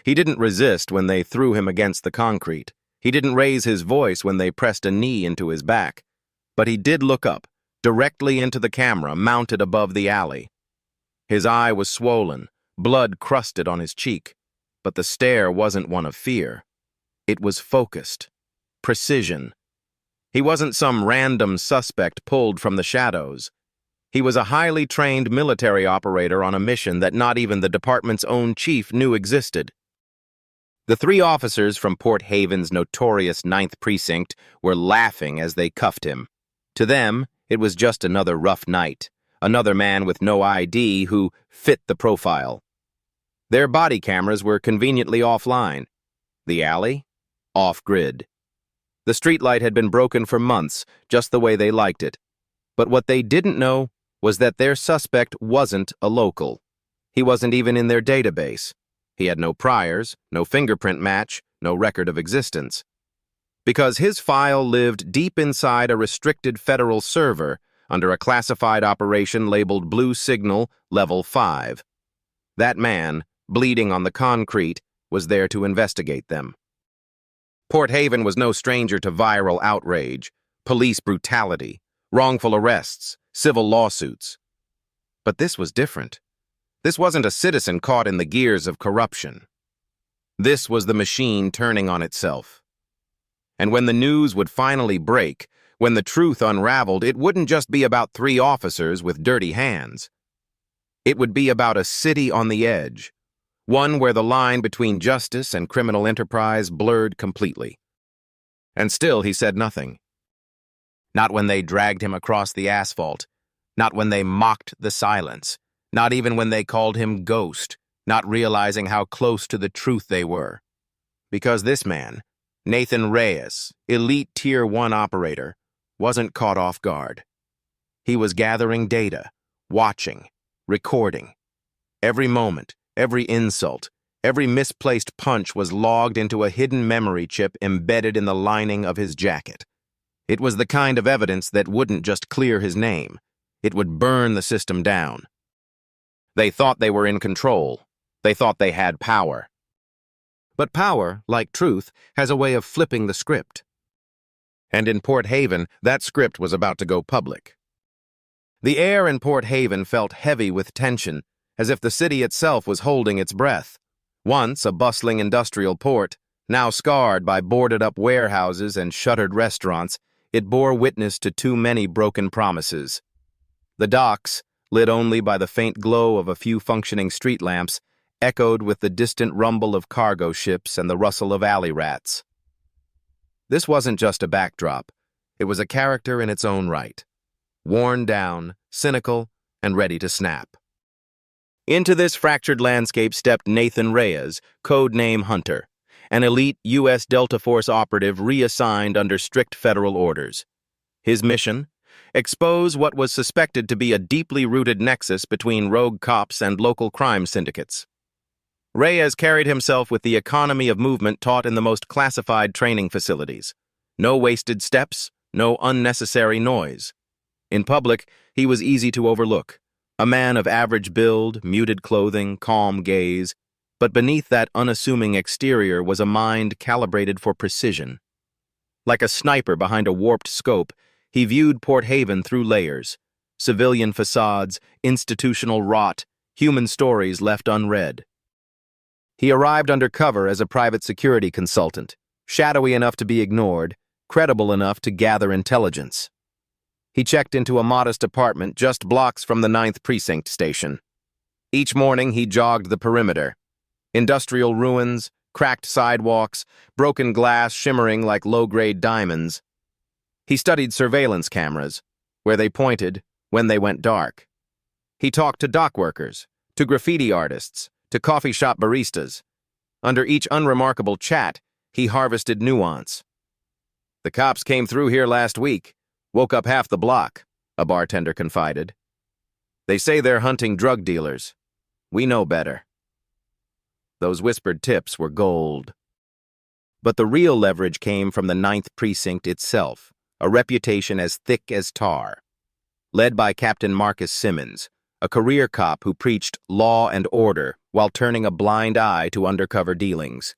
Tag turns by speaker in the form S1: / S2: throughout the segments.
S1: He didn't resist when they threw him against the concrete. He didn't raise his voice when they pressed a knee into his back. But he did look up, directly into the camera mounted above the alley. His eye was swollen, blood crusted on his cheek, but the stare wasn't one of fear. It was focused, precision. He wasn't some random suspect pulled from the shadows. He was a highly trained military operator on a mission that not even the department's own chief knew existed. The three officers from Port Haven's notorious 9th Precinct were laughing as they cuffed him. To them, it was just another rough night, another man with no ID who fit the profile. Their body cameras were conveniently offline. The alley? Off-grid. The streetlight had been broken for months, just the way they liked it. But what they didn't know was that their suspect wasn't a local. He wasn't even in their database. He had no priors, no fingerprint match, no record of existence. Because his file lived deep inside a restricted federal server under a classified operation labeled Blue Signal Level 5. That man, bleeding on the concrete, was there to investigate them. Port Haven was no stranger to viral outrage, police brutality, wrongful arrests, civil lawsuits. But this was different. This wasn't a citizen caught in the gears of corruption. This was the machine turning on itself. And when the news would finally break, when the truth unraveled, it wouldn't just be about three officers with dirty hands. It would be about a city on the edge, one where the line between justice and criminal enterprise blurred completely. And still he said nothing. Not when they dragged him across the asphalt, not when they mocked the silence, not even when they called him Ghost, not realizing how close to the truth they were. Because this man, Nathan Reyes, elite Tier 1 operator, wasn't caught off guard. He was gathering data, watching, recording. Every moment, every insult, every misplaced punch was logged into a hidden memory chip embedded in the lining of his jacket. It was the kind of evidence that wouldn't just clear his name. It would burn the system down. They thought they were in control. They thought they had power. But power, like truth, has a way of flipping the script. And in Port Haven, that script was about to go public. The air in Port Haven felt heavy with tension, as if the city itself was holding its breath. Once a bustling industrial port, now scarred by boarded-up warehouses and shuttered restaurants, it bore witness to too many broken promises. The docks, lit only by the faint glow of a few functioning street lamps, echoed with the distant rumble of cargo ships and the rustle of alley rats. This wasn't just a backdrop. It was a character in its own right. Worn down, cynical, and ready to snap. Into this fractured landscape stepped Nathan Reyes, codename Hunter, an elite U.S. Delta Force operative reassigned under strict federal orders. His mission? Expose what was suspected to be a deeply rooted nexus between rogue cops and local crime syndicates. Reyes carried himself with the economy of movement taught in the most classified training facilities. No wasted steps, no unnecessary noise. In public, he was easy to overlook. A man of average build, muted clothing, calm gaze, but beneath that unassuming exterior was a mind calibrated for precision. Like a sniper behind a warped scope, he viewed Port Haven through layers: civilian facades, institutional rot, human stories left unread. He arrived under cover as a private security consultant, shadowy enough to be ignored, credible enough to gather intelligence. He checked into a modest apartment just blocks from the 9th Precinct station. Each morning he jogged the perimeter. Industrial ruins, cracked sidewalks, broken glass shimmering like low-grade diamonds. He studied surveillance cameras, where they pointed, when they went dark. He talked to dock workers, to graffiti artists, to coffee shop baristas. Under each unremarkable chat, he harvested nuance. "The cops came through here last week, woke up half the block," a bartender confided. "They say they're hunting drug dealers. We know better." Those whispered tips were gold. But the real leverage came from the 9th Precinct itself, a reputation as thick as tar. Led by Captain Marcus Simmons, a career cop who preached law and order while turning a blind eye to undercover dealings.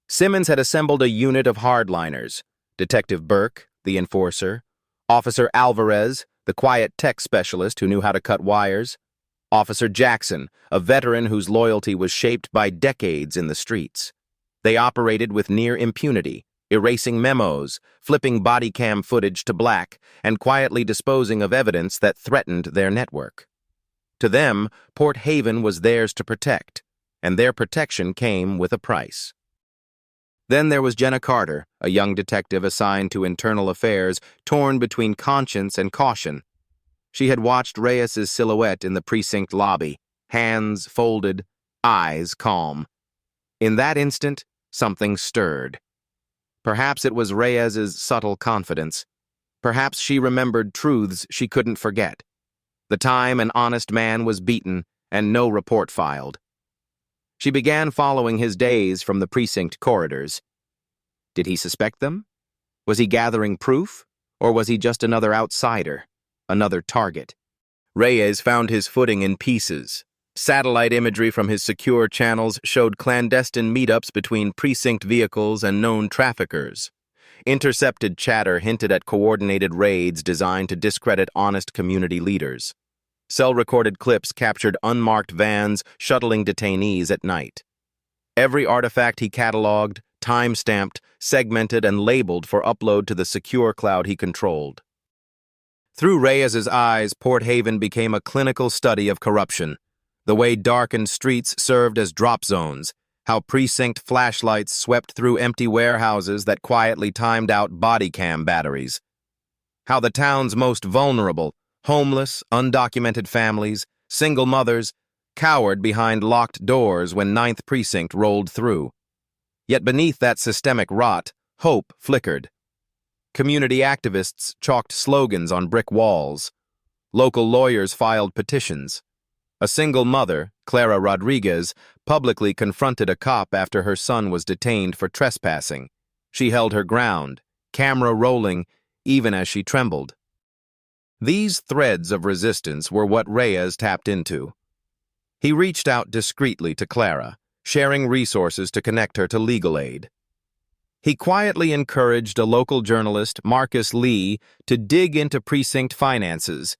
S1: Simmons had assembled a unit of hardliners: Detective Burke, the enforcer; Officer Alvarez, the quiet tech specialist who knew how to cut wires; Officer Jackson, a veteran whose loyalty was shaped by decades in the streets. They operated with near impunity, erasing memos, flipping body cam footage to black, and quietly disposing of evidence that threatened their network. To them, Port Haven was theirs to protect, and their protection came with a price. Then there was Jenna Carter, a young detective assigned to internal affairs, torn between conscience and caution. She had watched Reyes's silhouette in the precinct lobby, hands folded, eyes calm. In that instant, something stirred. Perhaps it was Reyes's subtle confidence. Perhaps she remembered truths she couldn't forget. The time an honest man was beaten and no report filed. She began following his days from the precinct corridors. Did he suspect them? Was he gathering proof? Or was he just another outsider, another target? Reyes found his footing in pieces. Satellite imagery from his secure channels showed clandestine meetups between precinct vehicles and known traffickers. Intercepted chatter hinted at coordinated raids designed to discredit honest community leaders. Cell-recorded clips captured unmarked vans shuttling detainees at night. Every artifact he cataloged, time-stamped, segmented, and labeled for upload to the secure cloud he controlled. Through Reyes's eyes, Port Haven became a clinical study of corruption. The way darkened streets served as drop zones, how precinct flashlights swept through empty warehouses that quietly timed out body cam batteries. How the town's most vulnerable, homeless, undocumented families, single mothers, cowered behind locked doors when 9th Precinct rolled through. Yet beneath that systemic rot, hope flickered. Community activists chalked slogans on brick walls. Local lawyers filed petitions. A single mother, Clara Rodriguez, publicly confronted a cop after her son was detained for trespassing. She held her ground, camera rolling, even as she trembled. These threads of resistance were what Reyes tapped into. He reached out discreetly to Clara, sharing resources to connect her to legal aid. He quietly encouraged a local journalist, Marcus Lee, to dig into precinct finances.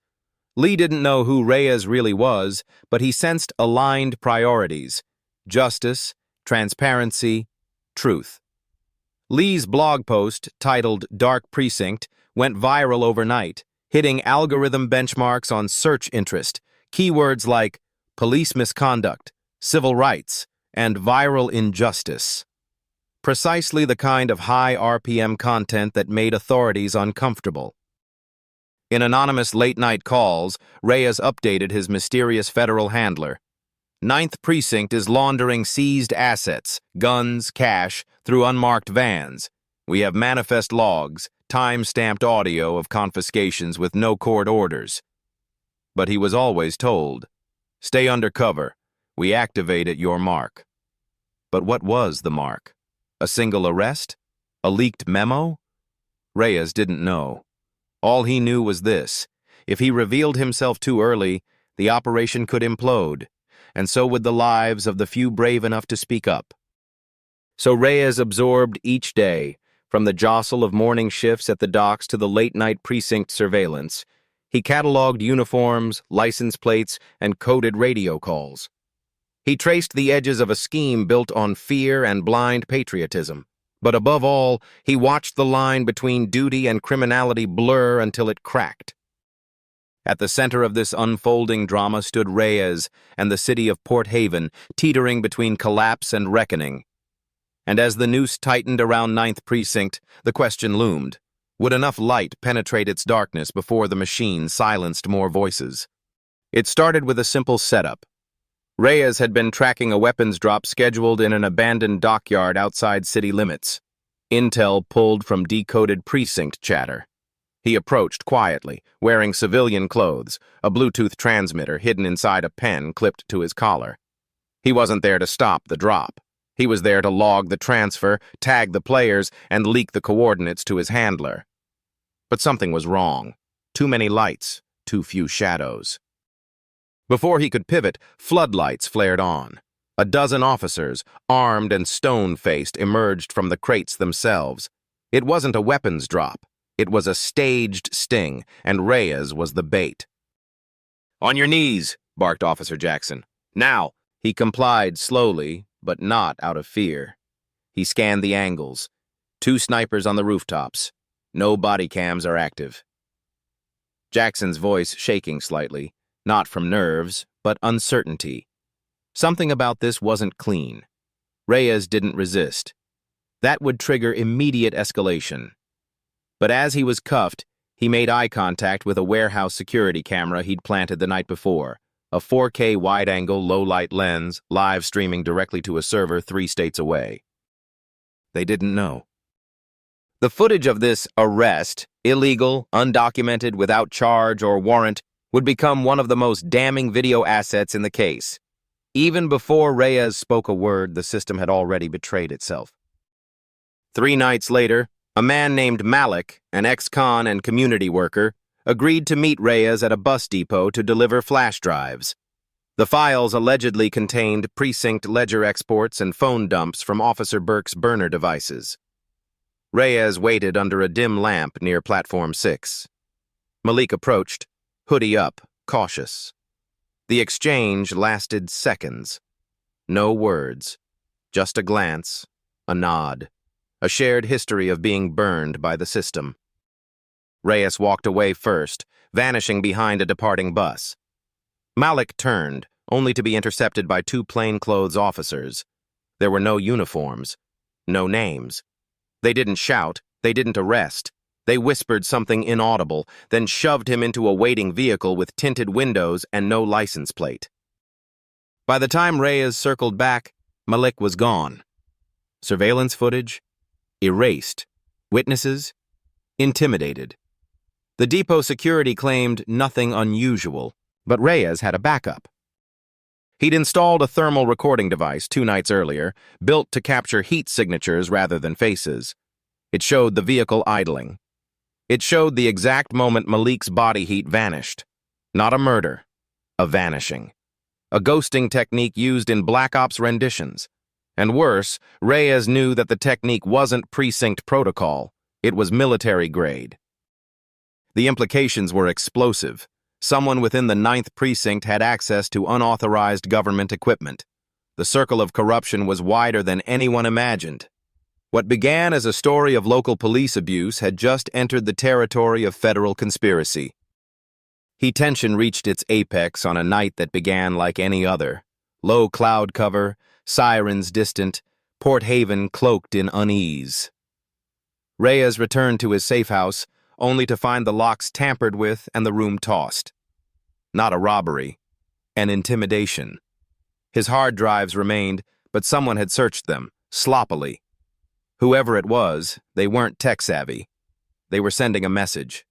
S1: Lee didn't know who Reyes really was, but he sensed aligned priorities: justice, transparency, truth. Lee's blog post, titled Dark Precinct, went viral overnight, hitting algorithm benchmarks on search interest, keywords like police misconduct, civil rights, and viral injustice. Precisely the kind of high RPM content that made authorities uncomfortable. In anonymous late-night calls, Reyes updated his mysterious federal handler. 9th Precinct is laundering seized assets, guns, cash, through unmarked vans. We have manifest logs, time-stamped audio of confiscations with no court orders. But he was always told, "Stay undercover. We activate at your mark." But what was the mark? A single arrest? A leaked memo? Reyes didn't know. All he knew was this: if he revealed himself too early, the operation could implode, and so would the lives of the few brave enough to speak up. So Reyes absorbed each day, from the jostle of morning shifts at the docks to the late-night precinct surveillance. He cataloged uniforms, license plates, and coded radio calls. He traced the edges of a scheme built on fear and blind patriotism. But above all, he watched the line between duty and criminality blur until it cracked. At the center of this unfolding drama stood Reyes and the city of Port Haven, teetering between collapse and reckoning. And as the noose tightened around 9th Precinct, the question loomed: would enough light penetrate its darkness before the machine silenced more voices? It started with a simple setup. Reyes had been tracking a weapons drop scheduled in an abandoned dockyard outside city limits. Intel pulled from decoded precinct chatter. He approached quietly, wearing civilian clothes, a Bluetooth transmitter hidden inside a pen clipped to his collar. He wasn't there to stop the drop. He was there to log the transfer, tag the players, and leak the coordinates to his handler. But something was wrong. Too many lights, too few shadows. Before he could pivot, floodlights flared on. A dozen officers, armed and stone-faced, emerged from the crates themselves. It wasn't a weapons drop. It was a staged sting, and Reyes was the bait. "On your knees," barked Officer Jackson. "Now!" He complied slowly, but not out of fear. He scanned the angles. 2 snipers on the rooftops. No body cams are active. Jackson's voice shaking slightly, not from nerves, but uncertainty. Something about this wasn't clean. Reyes didn't resist. That would trigger immediate escalation. But as he was cuffed, he made eye contact with a warehouse security camera he'd planted the night before, a 4K wide-angle low-light lens live streaming directly to a server 3 states away. They didn't know. The footage of this arrest, illegal, undocumented, without charge or warrant, would become one of the most damning video assets in the case. Even before Reyes spoke a word, the system had already betrayed itself. 3 nights later, a man named Malik, an ex-con and community worker, agreed to meet Reyes at a bus depot to deliver flash drives. The files allegedly contained precinct ledger exports and phone dumps from Officer Burke's burner devices. Reyes waited under a dim lamp near Platform 6. Malik approached, hoodie up, cautious. The exchange lasted seconds. No words, just a glance, a nod, a shared history of being burned by the system. Reyes walked away first, vanishing behind a departing bus. Malik turned, only to be intercepted by 2 plainclothes officers. There were no uniforms, no names. They didn't shout, they didn't arrest. They whispered something inaudible, then shoved him into a waiting vehicle with tinted windows and no license plate. By the time Reyes circled back, Malik was gone. Surveillance footage? Erased. Witnesses? Intimidated. The depot security claimed nothing unusual, but Reyes had a backup. He'd installed a thermal recording device 2 nights earlier, built to capture heat signatures rather than faces. It showed the vehicle idling. It showed the exact moment Malik's body heat vanished. Not a murder, a vanishing. A ghosting technique used in Black Ops renditions. And worse, Reyes knew that the technique wasn't precinct protocol. It was military grade. The implications were explosive. Someone within the 9th Precinct had access to unauthorized government equipment. The circle of corruption was wider than anyone imagined. What began as a story of local police abuse had just entered the territory of federal conspiracy. Tension reached its apex on a night that began like any other. Low cloud cover, sirens distant, Port Haven cloaked in unease. Reyes returned to his safe house, only to find the locks tampered with and the room tossed. Not a robbery, an intimidation. His hard drives remained, but someone had searched them, sloppily. Whoever it was, they weren't tech-savvy. They were sending a message.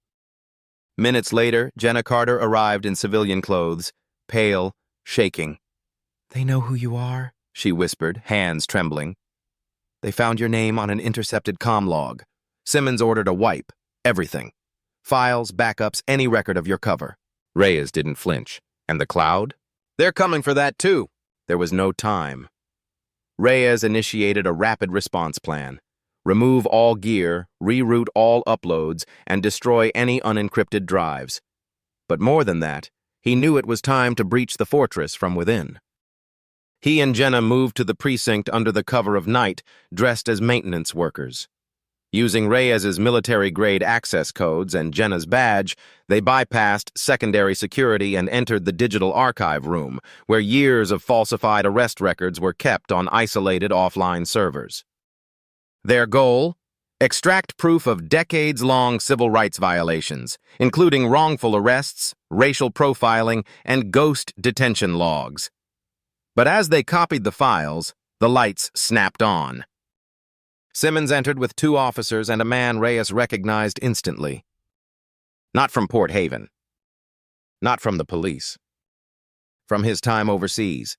S1: Minutes later, Jenna Carter arrived in civilian clothes, pale, shaking. "They know who you are," she whispered, hands trembling. "They found your name on an intercepted comm log. Simmons ordered a wipe, everything. Files, backups, any record of your cover." Reyes didn't flinch. "And the cloud?" "They're coming for that too." There was no time. Reyes initiated a rapid response plan. Remove all gear, reroute all uploads, and destroy any unencrypted drives. But more than that, he knew it was time to breach the fortress from within. He and Jenna moved to the precinct under the cover of night, dressed as maintenance workers. Using Reyes's military-grade access codes and Jenna's badge, they bypassed secondary security and entered the digital archive room, where years of falsified arrest records were kept on isolated offline servers. Their goal? Extract proof of decades-long civil rights violations, including wrongful arrests, racial profiling, and ghost detention logs. But as they copied the files, the lights snapped on. Simmons entered with 2 officers and a man Reyes recognized instantly. Not from Port Haven. Not from the police. From his time overseas.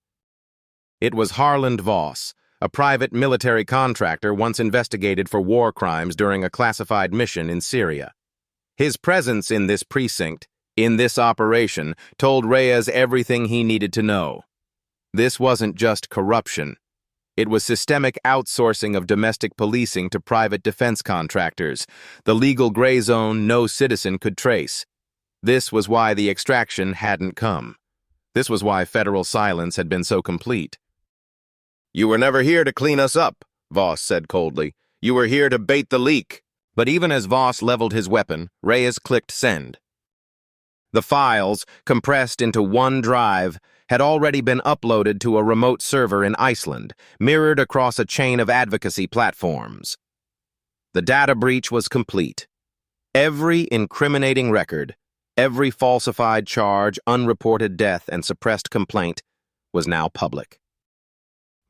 S1: It was Harland Voss, a private military contractor once investigated for war crimes during a classified mission in Syria. His presence in this precinct, in this operation told Reyes everything he needed to know. This wasn't just corruption. It was systemic outsourcing of domestic policing to private defense contractors, the legal gray zone no citizen could trace. This was why the extraction hadn't come. This was why federal silence had been so complete. "You were never here to clean us up," Voss said coldly. "You were here to bait the leak." But even as Voss leveled his weapon, Reyes clicked send. The files, compressed into one drive, had already been uploaded to a remote server in Iceland, mirrored across a chain of advocacy platforms. The data breach was complete. Every incriminating record, every falsified charge, unreported death, and suppressed complaint was now public.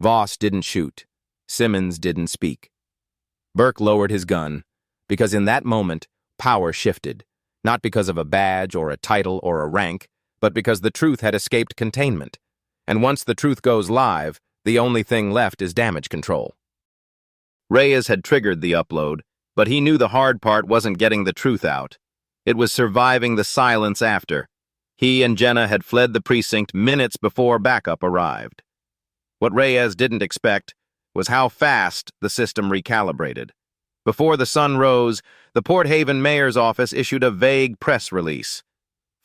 S1: Voss didn't shoot. Simmons didn't speak. Burke lowered his gun, because in that moment, power shifted, not because of a badge or a title or a rank, but because the truth had escaped containment. And once the truth goes live, the only thing left is damage control. Reyes had triggered the upload, but he knew the hard part wasn't getting the truth out. It was surviving the silence after. He and Jenna had fled the precinct minutes before backup arrived. What Reyes didn't expect was how fast the system recalibrated. Before the sun rose, the Port Haven mayor's office issued a vague press release.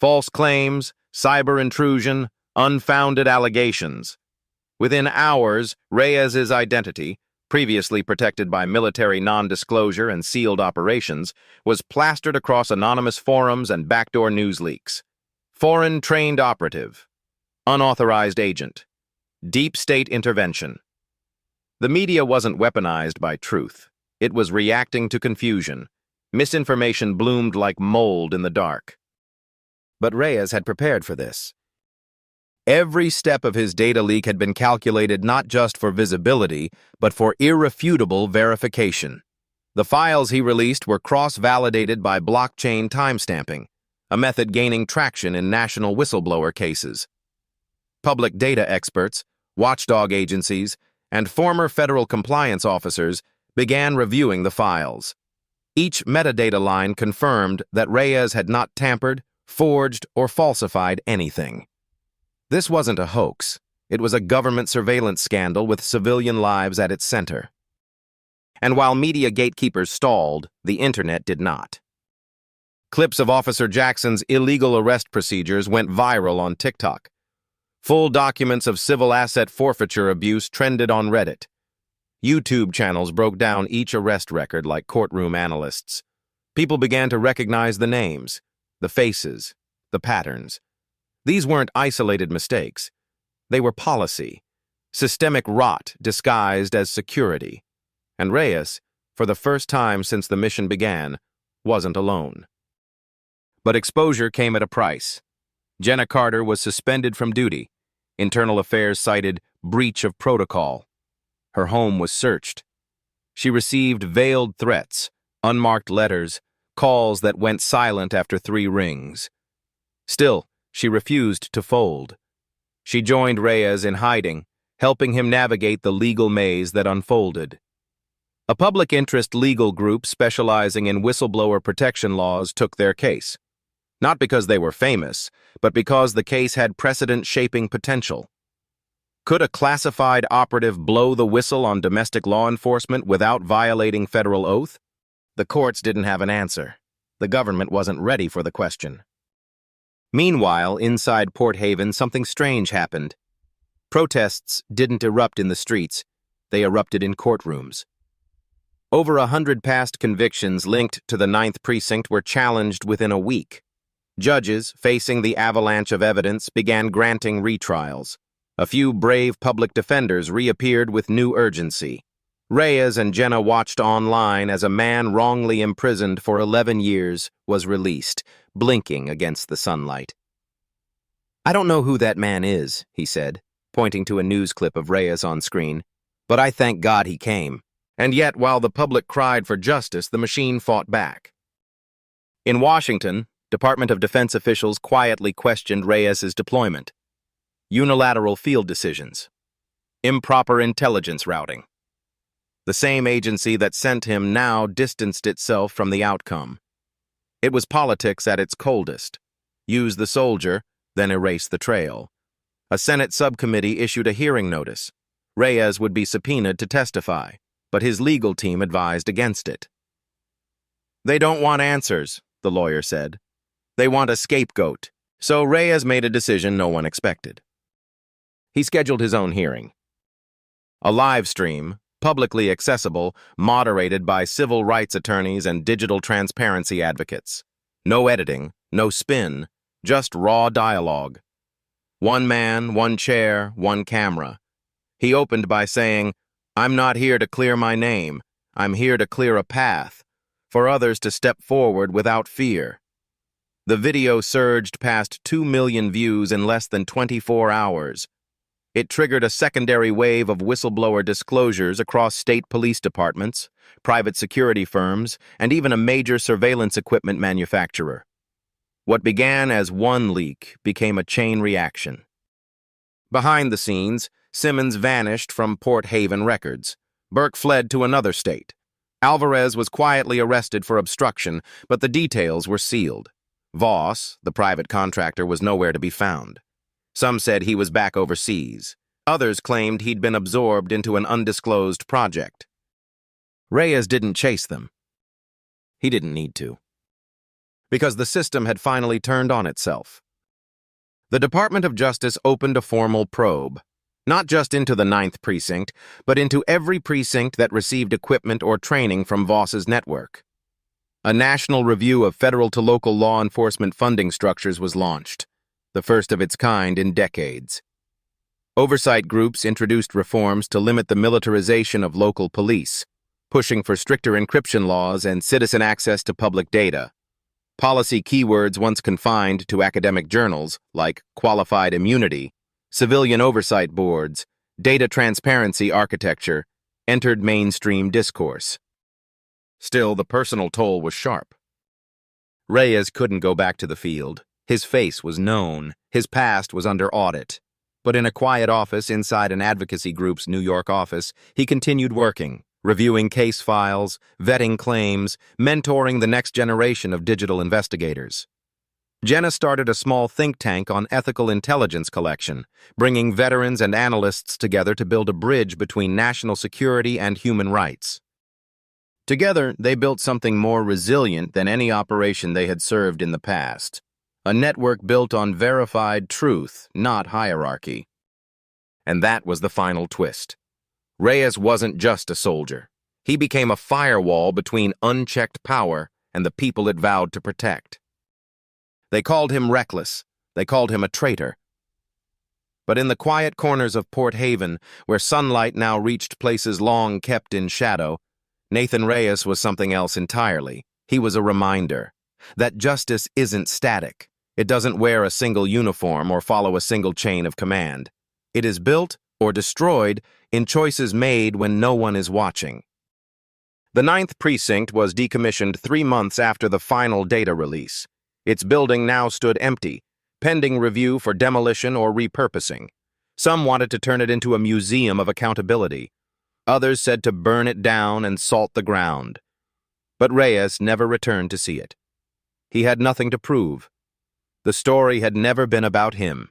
S1: False claims, cyber intrusion, unfounded allegations. Within hours, Reyes's identity, previously protected by military non-disclosure and sealed operations, was plastered across anonymous forums and backdoor news leaks. Foreign trained operative. Unauthorized agent. Deep state intervention. The media wasn't weaponized by truth. It was reacting to confusion. Misinformation bloomed like mold in the dark. But Reyes had prepared for this. Every step of his data leak had been calculated not just for visibility, but for irrefutable verification. The files he released were cross-validated by blockchain timestamping, a method gaining traction in national whistleblower cases. Public data experts, watchdog agencies, and former federal compliance officers began reviewing the files. Each metadata line confirmed that Reyes had not tampered, forged, or falsified anything. This wasn't a hoax. It was a government surveillance scandal with civilian lives at its center. And while media gatekeepers stalled, the internet did not. Clips of Officer Jackson's illegal arrest procedures went viral on TikTok. Full documents of civil asset forfeiture abuse trended on Reddit. YouTube channels broke down each arrest record like courtroom analysts. People began to recognize the names, the faces, the patterns. These weren't isolated mistakes. They were policy, systemic rot disguised as security. And Reyes, for the first time since the mission began, wasn't alone. But exposure came at a price. Jenna Carter was suspended from duty. Internal Affairs cited breach of protocol. Her home was searched. She received veiled threats, unmarked letters, calls that went silent after 3 rings. Still, she refused to fold. She joined Reyes in hiding, helping him navigate the legal maze that unfolded. A public interest legal group specializing in whistleblower protection laws took their case. Not because they were famous, but because the case had precedent-shaping potential. Could a classified operative blow the whistle on domestic law enforcement without violating federal oath? The courts didn't have an answer. The government wasn't ready for the question. Meanwhile, inside Port Haven, something strange happened. Protests didn't erupt in the streets. They erupted in courtrooms. Over 100 past convictions linked to the 9th Precinct were challenged within a week. Judges, facing the avalanche of evidence, began granting retrials. A few brave public defenders reappeared with new urgency. Reyes and Jenna watched online as a man wrongly imprisoned for 11 years was released, blinking against the sunlight. "I don't know who that man is," he said, pointing to a news clip of Reyes on screen, "but I thank God he came." And yet, while the public cried for justice, the machine fought back. In Washington, Department of Defense officials quietly questioned Reyes's deployment. Unilateral field decisions. Improper intelligence routing. The same agency that sent him now distanced itself from the outcome. It was politics at its coldest. use the soldier, then erase the trail. A Senate subcommittee issued a hearing notice. Reyes would be subpoenaed to testify, but his legal team advised against it. "They don't want answers," the lawyer said. "They want a scapegoat." So Reyes made a decision no one expected. He scheduled his own hearing. A live stream, publicly accessible, moderated by civil rights attorneys and digital transparency advocates. No editing, no spin, just raw dialogue. One man, one chair, one camera. He opened by saying, "I'm not here to clear my name. I'm here to clear a path for others to step forward without fear." The video surged past 2 million views in less than 24 hours. It triggered a secondary wave of whistleblower disclosures across state police departments, private security firms, and even a major surveillance equipment manufacturer. What began as one leak became a chain reaction. Behind the scenes, Simmons vanished from Port Haven records. Burke fled to another state. Alvarez was quietly arrested for obstruction, but the details were sealed. Voss, the private contractor, was nowhere to be found. Some said he was back overseas. Others claimed he'd been absorbed into an undisclosed project. Reyes didn't chase them. He didn't need to, because the system had finally turned on itself. The Department of Justice opened a formal probe, not just into the 9th Precinct, but into every precinct that received equipment or training from Voss's network. A national review of federal to local law enforcement funding structures was launched, the first of its kind in decades. Oversight groups introduced reforms to limit the militarization of local police, pushing for stricter encryption laws and citizen access to public data. Policy keywords once confined to academic journals, like qualified immunity, civilian oversight boards, data transparency architecture, entered mainstream discourse. Still, the personal toll was sharp. Reyes couldn't go back to the field. His face was known. His past was under audit. But in a quiet office inside an advocacy group's New York office, he continued working, reviewing case files, vetting claims, mentoring the next generation of digital investigators. Jenna started a small think tank on ethical intelligence collection, bringing veterans and analysts together to build a bridge between national security and human rights. Together, they built something more resilient than any operation they had served in the past. A network built on verified truth, not hierarchy. And that was the final twist. Reyes wasn't just a soldier. He became a firewall between unchecked power and the people it vowed to protect. They called him reckless. They called him a traitor. But in the quiet corners of Port Haven, where sunlight now reached places long kept in shadow, Nathan Reyes was something else entirely. He was a reminder that justice isn't static. It doesn't wear a single uniform or follow a single chain of command. It is built or destroyed in choices made when no one is watching. The 9th Precinct was decommissioned 3 months after the final data release. Its building now stood empty, pending review for demolition or repurposing. Some wanted to turn it into a museum of accountability. Others said to burn it down and salt the ground. But Reyes never returned to see it. He had nothing to prove. The story had never been about him.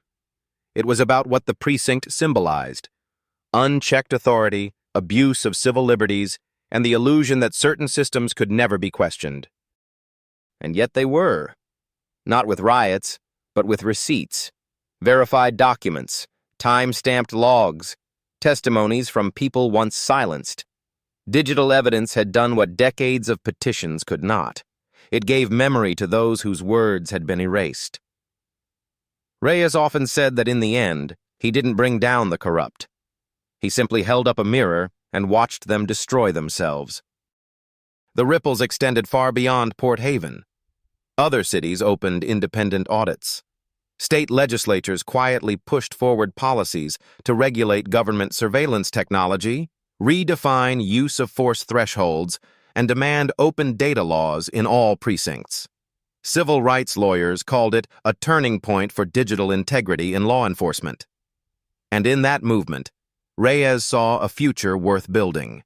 S1: It was about what the precinct symbolized: unchecked authority, abuse of civil liberties, and the illusion that certain systems could never be questioned. And yet they were. Not with riots, but with receipts, verified documents, time-stamped logs, testimonies from people once silenced. Digital evidence had done what decades of petitions could not. It gave memory to those whose words had been erased. Reyes often said that in the end, he didn't bring down the corrupt. He simply held up a mirror and watched them destroy themselves. The ripples extended far beyond Port Haven. Other cities opened independent audits. State legislatures quietly pushed forward policies to regulate government surveillance technology, redefine use of force thresholds, and demand open data laws in all precincts. Civil rights lawyers called it a turning point for digital integrity in law enforcement. And in that movement, Reyes saw a future worth building.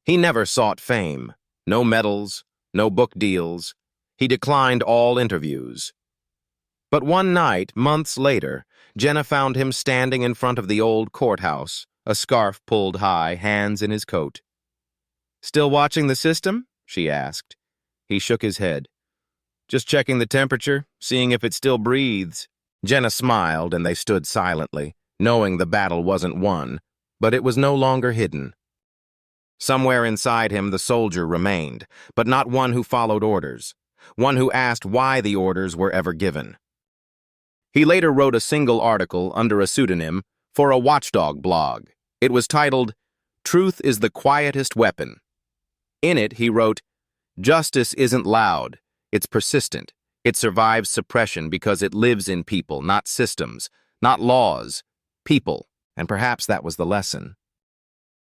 S1: He never sought fame. No medals, no book deals. He declined all interviews. But one night, months later, Jenna found him standing in front of the old courthouse, a scarf pulled high, hands in his coat. "Still watching the system?" she asked. He shook his head. "Just checking the temperature, seeing if it still breathes." Jenna smiled, and they stood silently, knowing the battle wasn't won, but it was no longer hidden. Somewhere inside him the soldier remained, but not one who followed orders, one who asked why the orders were ever given. He later wrote a single article under a pseudonym for a watchdog blog. It was titled, "Truth is the Quietest Weapon." In it, he wrote, "Justice isn't loud, it's persistent. It survives suppression because it lives in people, not systems, not laws, people." And perhaps that was the lesson.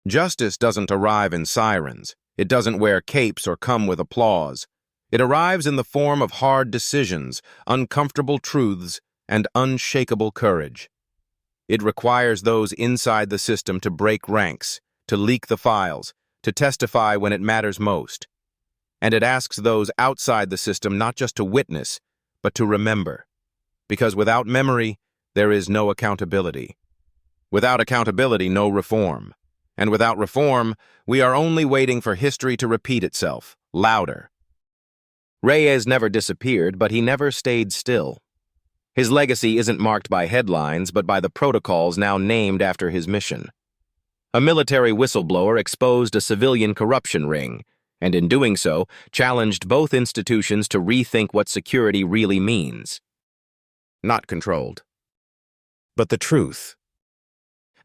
S1: Justice doesn't arrive in sirens. It doesn't wear capes or come with applause. It arrives in the form of hard decisions, uncomfortable truths, and unshakable courage. It requires those inside the system to break ranks, to leak the files, to testify when it matters most. And it asks those outside the system not just to witness, but to remember. Because without memory, there is no accountability. Without accountability, no reform. And without reform, we are only waiting for history to repeat itself, louder. Reyes never disappeared, but he never stayed still. His legacy isn't marked by headlines, but by the protocols now named after his mission. A military whistleblower exposed a civilian corruption ring, and in doing so, challenged both institutions to rethink what security really means. Not controlled, but the truth.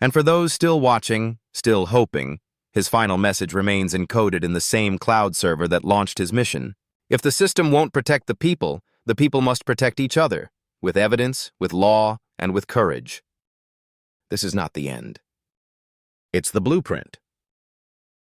S1: And for those still watching, still hoping, his final message remains encoded in the same cloud server that launched his mission. If the system won't protect the people must protect each other, with evidence, with law, and with courage. This is not the end. It's the blueprint.